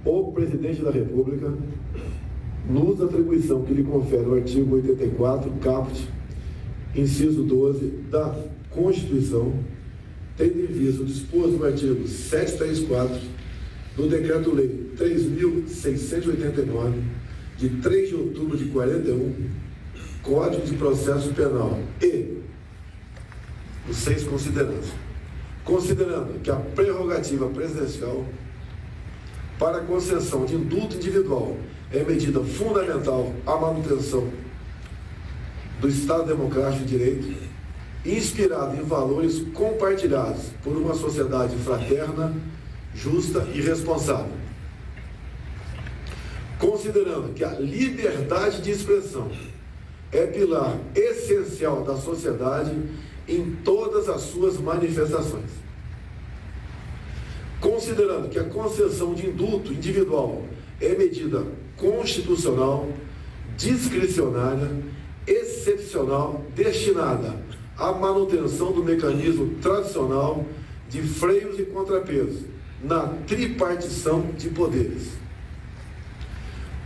o Presidente da República, no uso da atribuição que lhe confere o artigo 84, caput, inciso 12 da Constituição, tendo em vista o disposto no artigo 734 do Decreto-Lei 3.689, de 3 de outubro de 41, Código de Processo Penal e os 6 considerandos. Considerando que a prerrogativa presidencial para a concessão de indulto individual é medida fundamental à manutenção do Estado Democrático de Direito, inspirado em valores compartilhados por uma sociedade fraterna, justa e responsável. Considerando que a liberdade de expressão é pilar essencial da sociedade em todas as suas manifestações. Considerando que a concessão de indulto individual é medida constitucional, discricionária, excepcional, destinada à manutenção do mecanismo tradicional de freios e contrapesos na tripartição de poderes.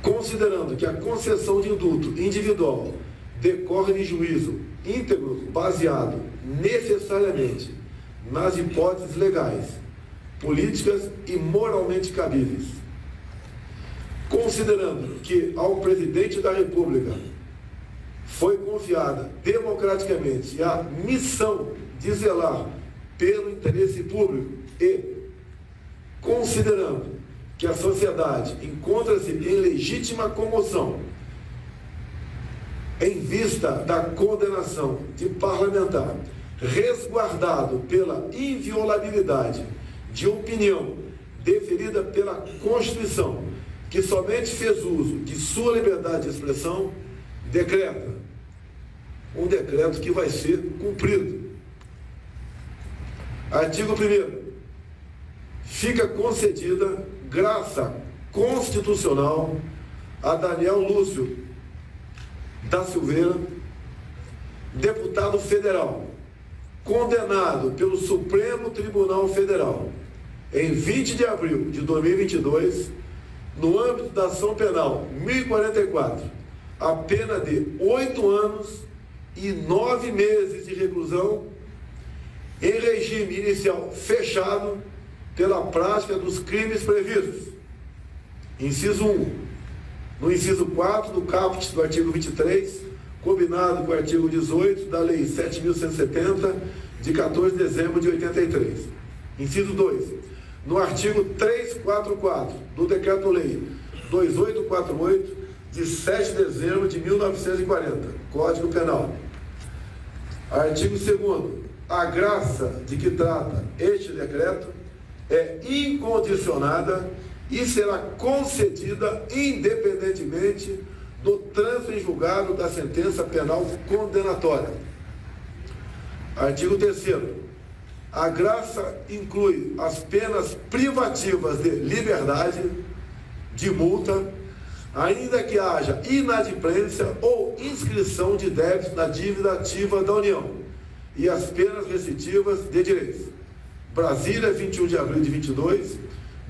Considerando que a concessão de indulto individual decorre de juízo íntegro baseado necessariamente nas hipóteses legais, políticas e moralmente cabíveis. Considerando que ao Presidente da República foi confiada democraticamente a missão de zelar pelo interesse público e considerando que a sociedade encontra-se em legítima comoção em vista da condenação de parlamentar resguardado pela inviolabilidade de opinião deferida pela Constituição, que somente fez uso de sua liberdade de expressão, decreta um decreto que vai ser cumprido. Artigo 1º. Fica concedida graça constitucional a Daniel Lúcio da Silveira, deputado federal, condenado pelo Supremo Tribunal Federal em 20 de abril de 2022, no âmbito da ação penal 1044, a pena de 8 anos e 9 meses de reclusão em regime inicial fechado pela prática dos crimes previstos. Inciso 1. No inciso 4 do caput do artigo 23, combinado com o artigo 18 da Lei 7.170, de 14 de dezembro de 83. Inciso 2. No artigo 344 do Decreto-Lei 2848, de 7 de dezembro de 1940, Código Penal. Artigo 2º. A graça de que trata este decreto é incondicionada e será concedida independentemente do trânsito em julgado da sentença penal condenatória. Artigo 3º. A graça inclui as penas privativas de liberdade, de multa, ainda que haja inadimplência ou inscrição de débito na dívida ativa da União, e as penas restritivas de direitos. Brasília, 21 de abril de 22,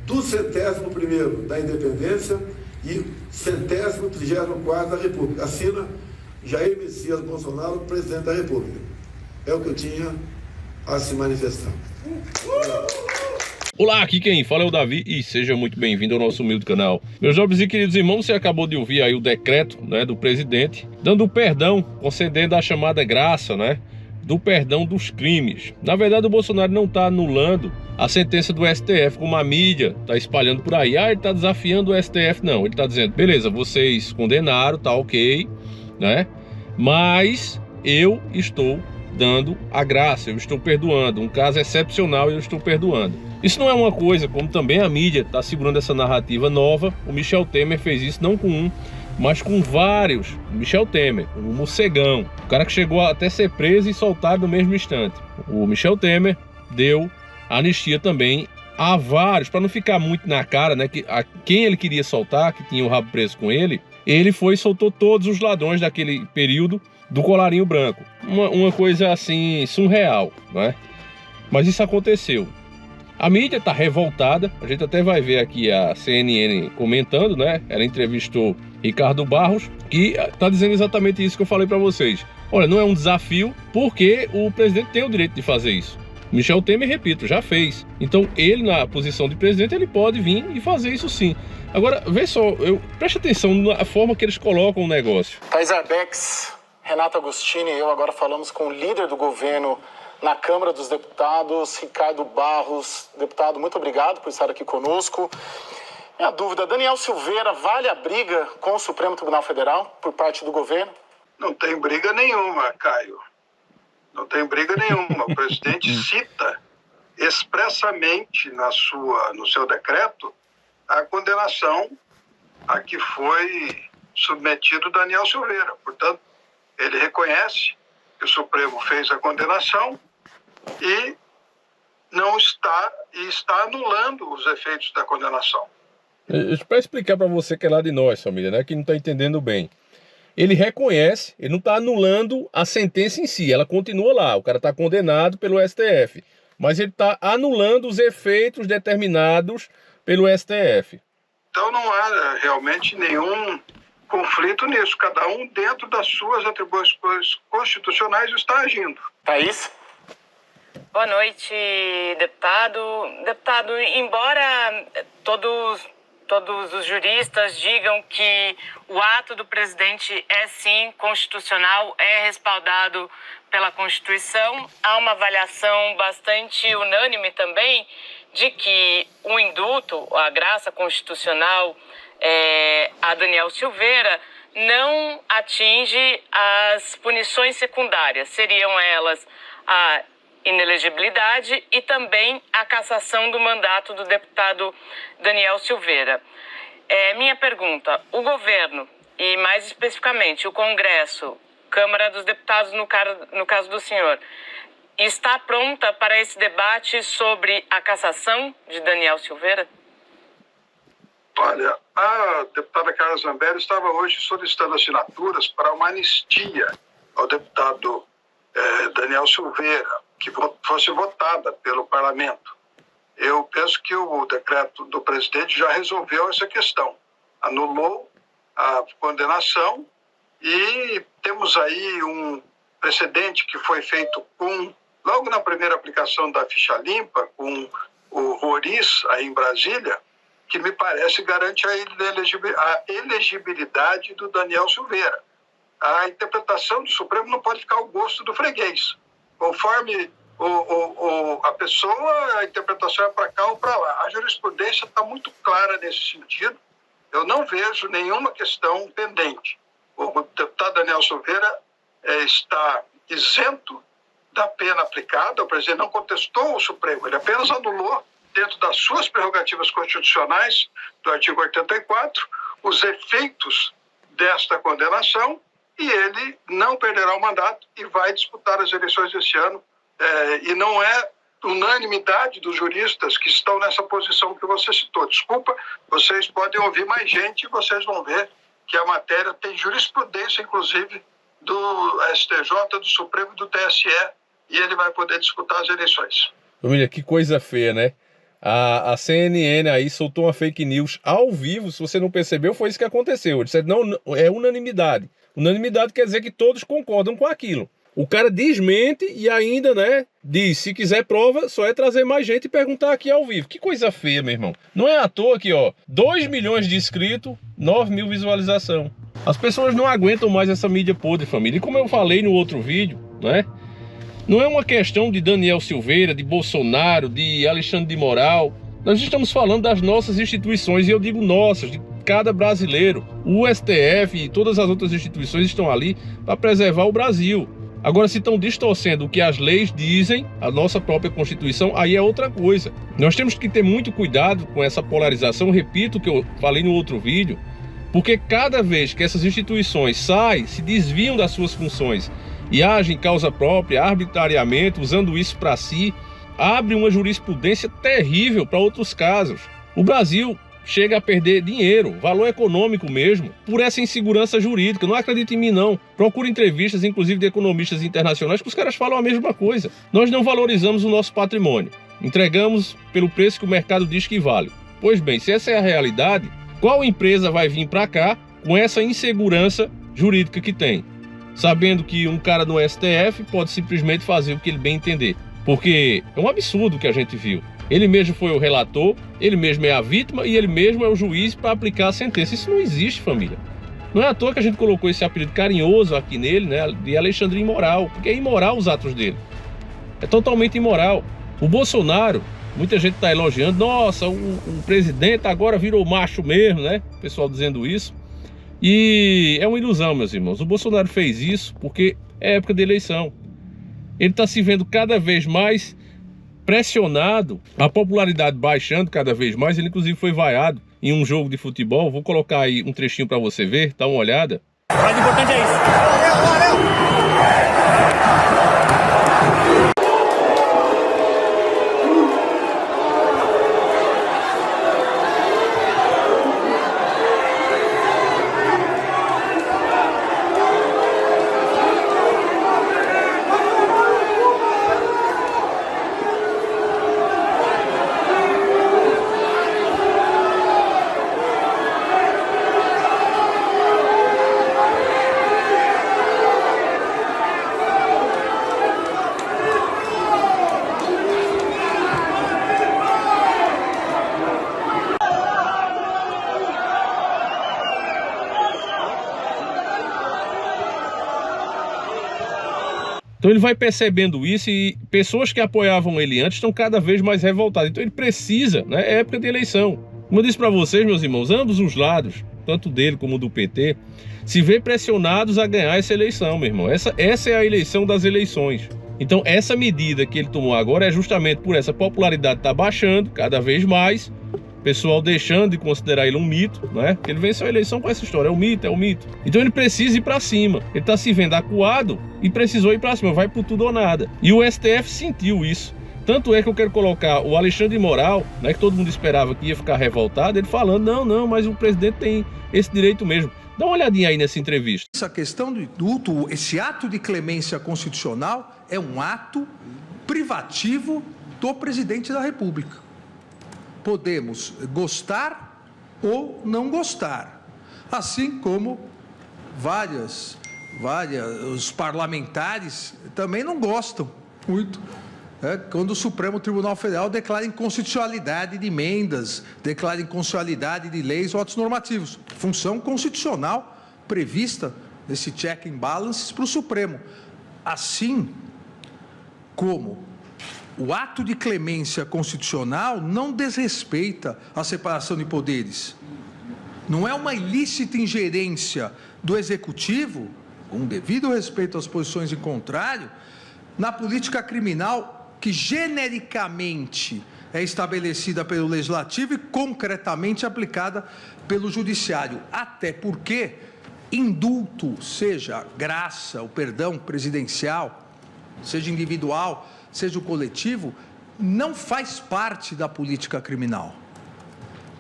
do 101º da Independência e 134º da República. Assina Jair Messias Bolsonaro, Presidente da República. É o que eu tinha a se manifestar. Olá, aqui quem fala é o Davi e seja muito bem-vindo ao nosso humilde canal. Meus nobres e queridos irmãos, você acabou de ouvir aí o decreto, do presidente, dando perdão, concedendo a chamada graça, do perdão dos crimes. Na verdade, o Bolsonaro não está anulando a sentença do STF, como a mídia está espalhando por aí. Ele está desafiando o STF. Não, ele está dizendo, beleza, vocês condenaram, tá ok, mas eu estou dando a graça, eu estou perdoando. Um caso excepcional, eu estou perdoando. Isso não é uma coisa, como também a mídia está segurando essa narrativa nova. O Michel Temer fez isso não com um, mas com vários. Michel Temer, o morcegão, o cara que chegou a até ser preso e soltado no mesmo instante. O Michel Temer deu anistia também a vários, para não ficar muito na cara, que a quem ele queria soltar, que tinha o rabo preso com ele foi e soltou todos os ladrões daquele período do colarinho branco. Uma coisa assim surreal, Mas isso aconteceu. A mídia está revoltada, a gente até vai ver aqui a CNN comentando, né? Ela entrevistou Ricardo Barros, que está dizendo exatamente isso que eu falei para vocês. Olha, não é um desafio, porque o presidente tem o direito de fazer isso. Michel Temer, repito, já fez. Então, ele, na posição de presidente, ele pode vir e fazer isso sim. Agora, vê só, preste atenção na forma que eles colocam o negócio. Thais Arbex, Renato Agostini e eu agora falamos com o líder do governo na Câmara dos Deputados, Ricardo Barros. Deputado, muito obrigado por estar aqui conosco. Minha dúvida, Daniel Silveira, vale a briga com o Supremo Tribunal Federal por parte do governo? Não tem briga nenhuma, Caio. Não tem briga nenhuma. O presidente cita expressamente no seu decreto a condenação a que foi submetido Daniel Silveira. Portanto, ele reconhece que o Supremo fez a condenação e está anulando os efeitos da condenação. Para explicar para você que é lá de nós, família, né, que não está entendendo bem. Ele reconhece, ele não está anulando a sentença em si, ela continua lá, o cara está condenado pelo STF, mas ele está anulando os efeitos determinados pelo STF. Então não há realmente nenhum conflito nisso, cada um dentro das suas atribuições constitucionais está agindo. Thaís? Boa noite, deputado. Deputado, embora todos os juristas digam que o ato do presidente é sim constitucional, é respaldado pela Constituição, há uma avaliação bastante unânime também de que o indulto, a graça constitucional a Daniel Silveira, não atinge as punições secundárias. Seriam elas a inelegibilidade e também a cassação do mandato do deputado Daniel Silveira. Minha pergunta, o governo, e mais especificamente o Congresso, Câmara dos Deputados no caso do senhor, está pronta para esse debate sobre a cassação de Daniel Silveira? Olha, a deputada Carla Zambelli estava hoje solicitando assinaturas para uma anistia ao deputado Daniel Silveira, que fosse votada pelo parlamento. Eu penso que o decreto do presidente já resolveu essa questão. Anulou a condenação e temos aí um precedente que foi feito logo na primeira aplicação da ficha limpa, com o Roriz aí em Brasília, que me parece garante a elegibilidade do Daniel Silveira. A interpretação do Supremo não pode ficar ao gosto do freguês. Conforme a pessoa, a interpretação é para cá ou para lá. A jurisprudência está muito clara nesse sentido. Eu não vejo nenhuma questão pendente. O deputado Daniel Silveira está isento da pena aplicada. O presidente não contestou o Supremo, ele apenas anulou, dentro das suas prerrogativas constitucionais, do artigo 84, os efeitos desta condenação, e ele não perderá o mandato e vai disputar as eleições desse ano. E não é unanimidade dos juristas que estão nessa posição que você citou. Desculpa, vocês podem ouvir mais gente e vocês vão ver que a matéria tem jurisprudência, inclusive, do STJ, do Supremo e do TSE, e ele vai poder disputar as eleições. Família, que coisa feia, né? A CNN aí soltou uma fake news ao vivo, se você não percebeu, foi isso que aconteceu. Ele disse, não, é unanimidade. Unanimidade quer dizer que todos concordam com aquilo. O cara desmente e ainda, né, diz, se quiser prova, só é trazer mais gente e perguntar aqui ao vivo. Que coisa feia, meu irmão. Não é à toa aqui, ó, 2 milhões de inscritos, 9 mil visualização. As pessoas não aguentam mais essa mídia podre, família. E como eu falei no outro vídeo, né, não é uma questão de Daniel Silveira, de Bolsonaro, de Alexandre de Moraes. Nós estamos falando das nossas instituições, e eu digo nossas, de cada brasileiro. O STF e todas as outras instituições estão ali para preservar o Brasil. Agora, se estão distorcendo o que as leis dizem, a nossa própria Constituição, aí é outra coisa. Nós temos que ter muito cuidado com essa polarização, repito o que eu falei no outro vídeo, porque cada vez que essas instituições saem, se desviam das suas funções e agem em causa própria, arbitrariamente, usando isso para si, abre uma jurisprudência terrível para outros casos. O Brasil chega a perder dinheiro, valor econômico mesmo, por essa insegurança jurídica. Não acredite em mim, não. Procure entrevistas, inclusive de economistas internacionais, que os caras falam a mesma coisa. Nós não valorizamos o nosso patrimônio. Entregamos pelo preço que o mercado diz que vale. Pois bem, se essa é a realidade, qual empresa vai vir para cá com essa insegurança jurídica que tem? Sabendo que um cara no STF pode simplesmente fazer o que ele bem entender. Porque é um absurdo o que a gente viu. Ele mesmo foi o relator, ele mesmo é a vítima e ele mesmo é o juiz para aplicar a sentença. Isso não existe, família. Não é à toa que a gente colocou esse apelido carinhoso aqui nele, né, de Alexandre Imoral, porque é imoral os atos dele. É totalmente imoral. O Bolsonaro, muita gente está elogiando, nossa, o presidente agora virou macho mesmo, né? O pessoal dizendo isso. E é uma ilusão, meus irmãos. O Bolsonaro fez isso porque é época de eleição. Ele está se vendo cada vez mais pressionado, a popularidade baixando cada vez mais. Ele inclusive foi vaiado em um jogo de futebol. Vou colocar aí um trechinho para você ver, dá uma olhada. O mais importante é isso. Valeu! Então ele vai percebendo isso e pessoas que apoiavam ele antes estão cada vez mais revoltadas. Então ele precisa, né? É época de eleição. Como eu disse para vocês, meus irmãos, ambos os lados, tanto dele como do PT, se vê pressionados a ganhar essa eleição, meu irmão. Essa é a eleição das eleições. Então essa medida que ele tomou agora é justamente por essa popularidade estar baixando cada vez mais, pessoal deixando de considerar ele um mito, né? Porque ele venceu a eleição com essa história, é um mito. Então ele precisa ir para cima. Ele tá se vendo acuado e precisou ir para cima, vai por tudo ou nada. E o STF sentiu isso. Tanto é que eu quero colocar o Alexandre Imoral, né, que todo mundo esperava que ia ficar revoltado, ele falando, não, mas o presidente tem esse direito mesmo. Dá uma olhadinha aí nessa entrevista. Essa questão do indulto, esse ato de clemência constitucional é um ato privativo do presidente da República. Podemos gostar ou não gostar, assim como os parlamentares também não gostam muito, quando o Supremo Tribunal Federal declara inconstitucionalidade de emendas, declara inconstitucionalidade de leis ou atos normativos. Função constitucional prevista nesse check and balances para o Supremo. Assim como o ato de clemência constitucional não desrespeita a separação de poderes. Não é uma ilícita ingerência do Executivo, com devido respeito às posições em contrário, na política criminal que genericamente é estabelecida pelo Legislativo e concretamente aplicada pelo Judiciário. Até porque indulto, seja graça, o perdão presidencial, seja individual, seja o coletivo, não faz parte da política criminal.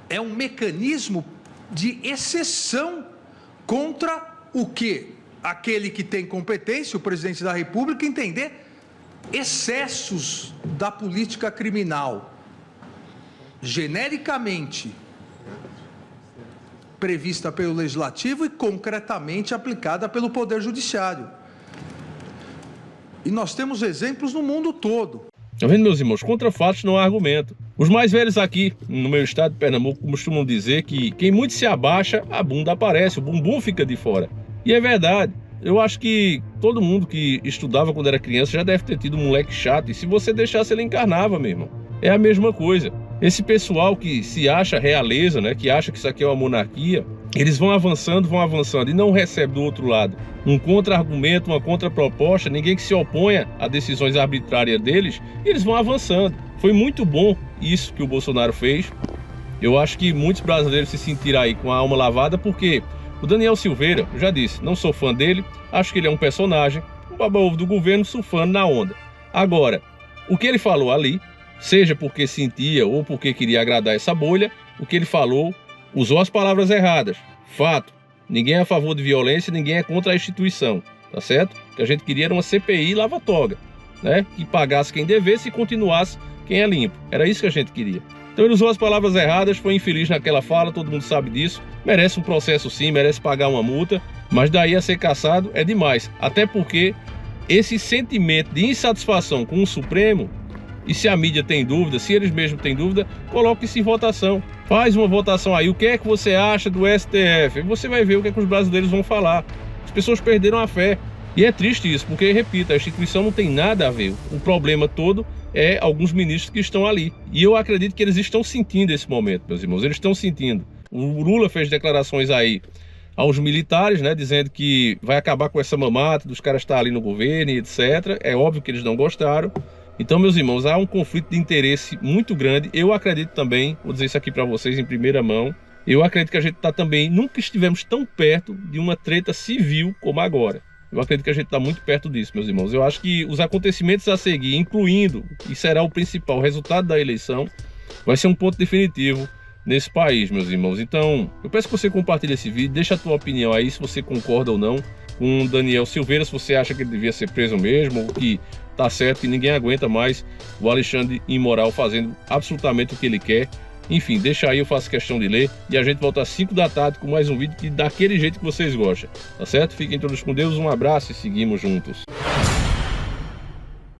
É um mecanismo de exceção contra o que aquele que tem competência, o presidente da República, entender excessos da política criminal, genericamente prevista pelo Legislativo e concretamente aplicada pelo Poder Judiciário. E nós temos exemplos no mundo todo. Tá vendo, meus irmãos? Contra fatos não há argumento. Os mais velhos aqui no meu estado de Pernambuco costumam dizer que quem muito se abaixa, a bunda aparece, o bumbum fica de fora. E é verdade. Eu acho que todo mundo que estudava quando era criança já deve ter tido um moleque chato. E se você deixasse, ele encarnava, meu irmão. É a mesma coisa. Esse pessoal que se acha realeza, né, que acha que isso aqui é uma monarquia, eles vão avançando e não recebe do outro lado um contra-argumento, uma contraproposta, ninguém que se oponha a decisões arbitrárias deles, e eles vão avançando. Foi muito bom isso que o Bolsonaro fez. Eu acho que muitos brasileiros se sentiram aí com a alma lavada, porque o Daniel Silveira, eu já disse, não sou fã dele, acho que ele é um personagem, um baba-ovo do governo surfando na onda. Agora, o que ele falou ali, seja porque sentia ou porque queria agradar essa bolha, o que ele falou, usou as palavras erradas. Fato, ninguém é a favor de violência, ninguém é contra a instituição, tá certo? O que a gente queria era uma CPI lava-toga, né? Que pagasse quem devesse e continuasse quem é limpo. Era isso que a gente queria. Então ele usou as palavras erradas, foi infeliz naquela fala, todo mundo sabe disso. Merece um processo sim, merece pagar uma multa, mas daí a ser cassado é demais. Até porque esse sentimento de insatisfação com o Supremo, e se a mídia tem dúvida, se eles mesmos têm dúvida, coloque isso em votação. Faz uma votação aí, o que é que você acha do STF? Você vai ver o que é que os brasileiros vão falar. As pessoas perderam a fé. E é triste isso, porque, repito, a instituição não tem nada a ver. O problema todo é alguns ministros que estão ali. E eu acredito que eles estão sentindo esse momento, meus irmãos. Eles estão sentindo. O Lula fez declarações aí aos militares, né, dizendo que vai acabar com essa mamata dos caras estar ali no governo e etc. É óbvio que eles não gostaram. Então, meus irmãos, há um conflito de interesse muito grande. Eu acredito também, vou dizer isso aqui para vocês em primeira mão, eu acredito que a gente está também, nunca estivemos tão perto de uma treta civil como agora. Eu acredito que a gente está muito perto disso, meus irmãos. Eu acho que os acontecimentos a seguir, incluindo, e será o principal, o resultado da eleição, vai ser um ponto definitivo nesse país, meus irmãos. Então, eu peço que você compartilhe esse vídeo, deixa a tua opinião aí, se você concorda ou não com o Daniel Silveira, se você acha que ele devia ser preso mesmo, ou que tá certo, que ninguém aguenta mais o Alexandre Imoral fazendo absolutamente o que ele quer. Enfim, deixa aí, eu faço questão de ler. E a gente volta às 5 da tarde com mais um vídeo daquele jeito que vocês gostam. Tá certo? Fiquem todos com Deus, um abraço e seguimos juntos.